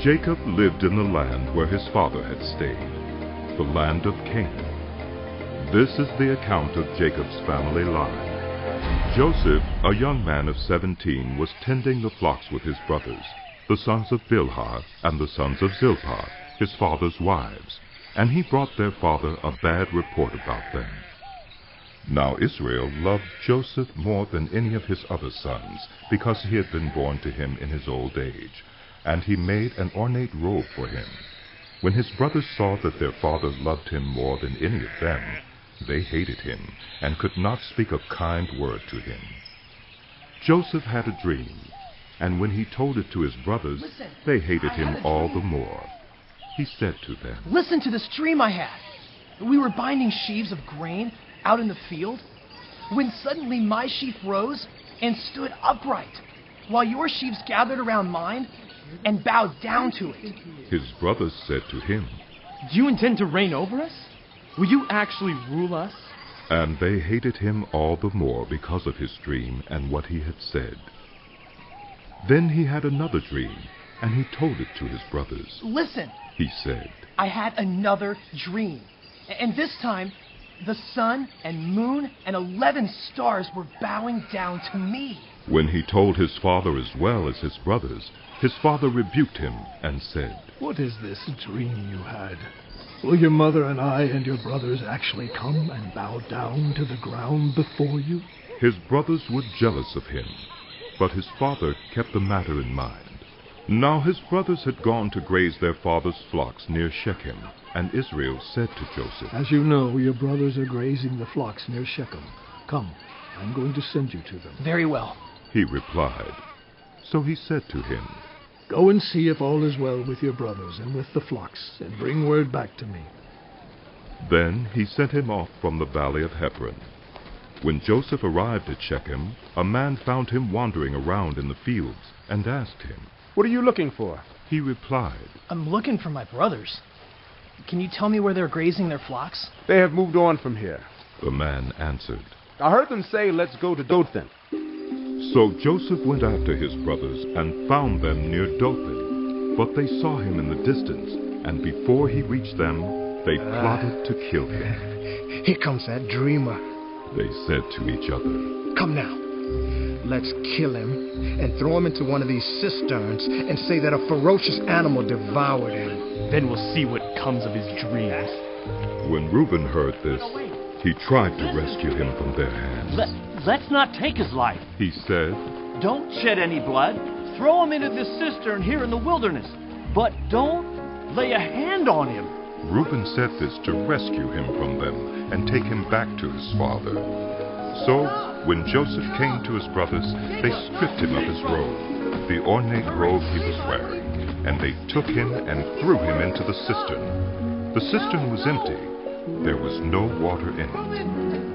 Jacob lived in the land where his father had stayed, the land of Canaan. This is the account of Jacob's family line. Joseph, a young man of 17, was tending the flocks with his brothers, the sons of Bilhah and the sons of Zilpah, his father's wives, and he brought their father a bad report about them. Now Israel loved Joseph more than any of his other sons, because he had been born to him in his old age, and he made an ornate robe for him. When his brothers saw that their father loved him more than any of them, they hated him, and could not speak a kind word to him. Joseph had a dream, and when he told it to his brothers, they hated him all the more. He said to them, "Listen to this dream I had. We were binding sheaves of grain out in the field, when suddenly my sheaf rose and stood upright, while your sheaves gathered around mine and bowed down to it." His brothers said to him, "Do you intend to reign over us? Will you actually rule us?" And they hated him all the more because of his dream and what he had said. Then he had another dream, and he told it to his brothers. "Listen," he said, "I had another dream, and this time the sun and moon and 11 stars were bowing down to me." When he told his father as well as his brothers, his father rebuked him and said, "What is this dream you had? Will your mother and I and your brothers actually come and bow down to the ground before you?" His brothers were jealous of him, but his father kept the matter in mind. Now his brothers had gone to graze their father's flocks near Shechem, and Israel said to Joseph, "As you know, your brothers are grazing the flocks near Shechem. Come, I'm going to send you to them." "Very well," he replied. So he said to him, "Go and see if all is well with your brothers and with the flocks, and bring word back to me." Then he sent him off from the valley of Hebron. When Joseph arrived at Shechem, a man found him wandering around in the fields and asked him, "What are you looking for?" He replied, "I'm looking for my brothers. Can you tell me where they're grazing their flocks?" "They have moved on from here." The man answered. "I heard them say, 'Let's go to Dothan.'" So Joseph went after his brothers and found them near Dothan. But they saw him in the distance, and before he reached them, they plotted to kill him. "Here comes that dreamer," they said to each other. "Come now, let's kill him and throw him into one of these cisterns and say that a ferocious animal devoured him. Then we'll see what comes of his dreams." When Reuben heard this, he tried to rescue him from their hands. Let's not take his life. He said, "Don't shed any blood. Throw him into this cistern here in the wilderness. But don't lay a hand on him." Reuben said this to rescue him from them and take him back to his father. So, when Joseph came to his brothers, they stripped him of his robe, the ornate robe he was wearing, and they took him and threw him into the cistern. The cistern was empty. There was no water in it.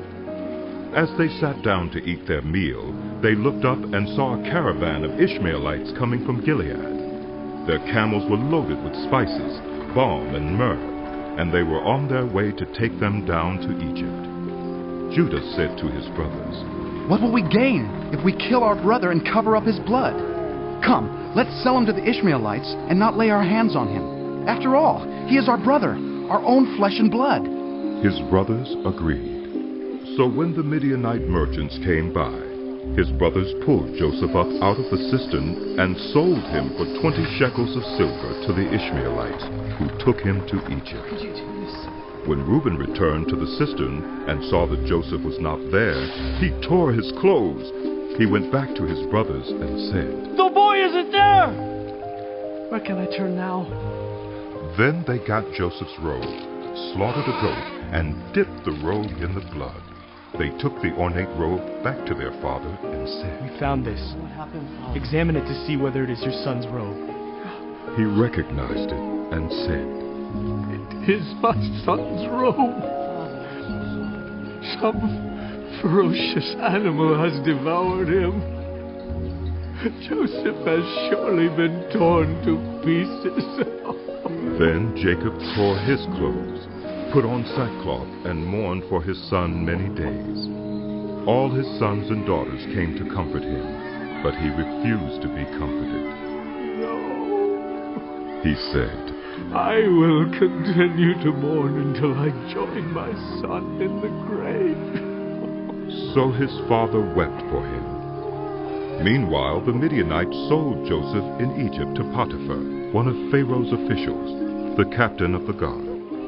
As they sat down to eat their meal, they looked up and saw a caravan of Ishmaelites coming from Gilead. Their camels were loaded with spices, balm, and myrrh, and they were on their way to take them down to Egypt. Judah said to his brothers, "What will we gain if we kill our brother and cover up his blood? Come, let's sell him to the Ishmaelites and not lay our hands on him. After all, he is our brother, our own flesh and blood." His brothers agreed. So when the Midianite merchants came by, his brothers pulled Joseph up out of the cistern and sold him for 20 shekels of silver to the Ishmaelites, who took him to Egypt. When Reuben returned to the cistern and saw that Joseph was not there, he tore his clothes. He went back to his brothers and said, "The boy isn't there!" Where can I turn now? Then they got Joseph's robe, slaughtered a goat, and dipped the robe in the blood. They took the ornate robe back to their father and said, "We found this. Examine it to see whether it is your son's robe." He recognized it and said, "It is my son's robe. Some ferocious animal has devoured him. Joseph has surely been torn to pieces." Then Jacob tore his clothes, put on sackcloth, and mourned for his son many days. All his sons and daughters came to comfort him, but he refused to be comforted. "No, He said, I will continue to mourn until I join my son in the grave. So his father wept for him. Meanwhile, the Midianites sold Joseph in Egypt to Potiphar, one of Pharaoh's officials, the captain of the guard.